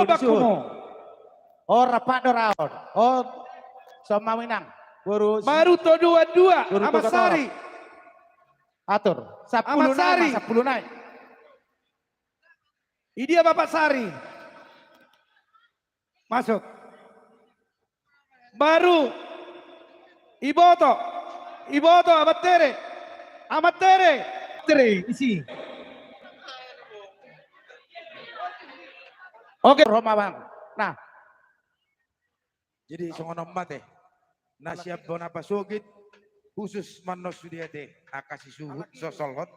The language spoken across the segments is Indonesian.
Dua bakumo. Oh rapat doraon. Oh sama minang. Maruto 22 Ahmad Sari. Atur. 10 Ahmad Sari. naik, 10 naik. Ini dia Bapak Sari. Masuk. Baru Iboto. Iboto Ahmad Tere. Ahmad Tere. Tere isi. Oke, Roma Bang. Nah. Jadi songono mate. Nasiab bona pasugit khusus manos sudiate akasi suhut sosolhot.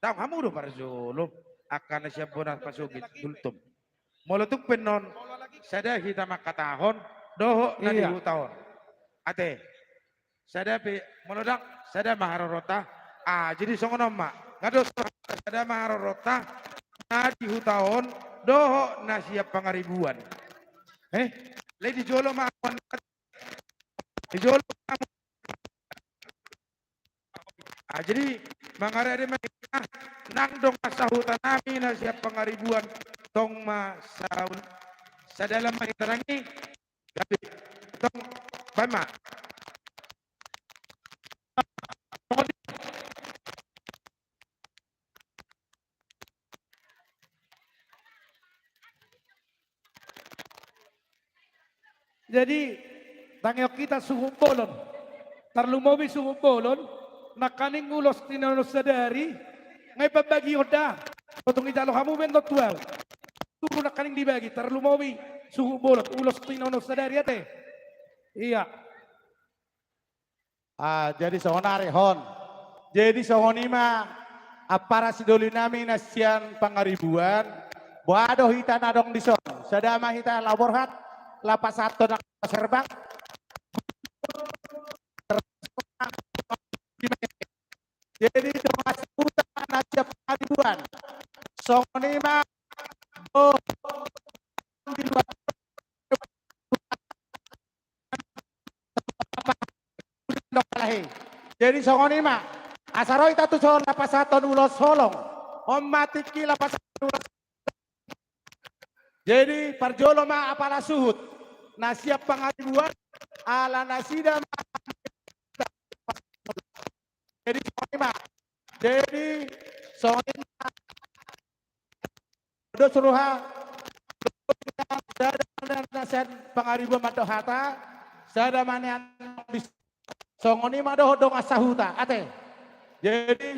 Tahu kamu udah parzulum akan nasiab bona pasugit dultum. Molotuk penon sada kita makatahon doho na Iya. dihu tahun. Ate. Sada pe molodak sada maharorota. Jadi songono mak. Ngados sada maharorota na dihu tahun doho nasiab pangaribuan. Lady Jolo maafkan Jolo. Jadi mangare ada mereka nang dong masahutan nami na siap pengaribuan tong masaun sadalam mahitarangi gabi tong bama. Jadi tangyo kita sumumbolon. Tarlumobi sumumbolon. Nakaning ulos tinanos sadari. Ngay pabagi yoda. Potong italo kamu bento tuaw. Turo nakaning dibagi. Tarlumobi sumumbolon. Ulos tinanos sadari ate. Iya. Jadi songonari hon. Jadi songonima apara sidoli nami nasian pangaribuan. Boado hita nadong dison. Sadama hita laborhat. Lapas satu nak serbang. Jadi cuma sebutan aja pengaribuan. Songonima di luar. Jadi songonima asaroi tatu son lapas satu ulos solong. Omatiki lapas satu ulos. Jadi parjolo ma apala suhut. Nasiap pangaribuan ala nasida. Jadi songonima. Jadi songonima. Udah suruha. Sada nasihat pangaribuan madohata. Sada manian songonima doh dong asahuta. Ate. Jadi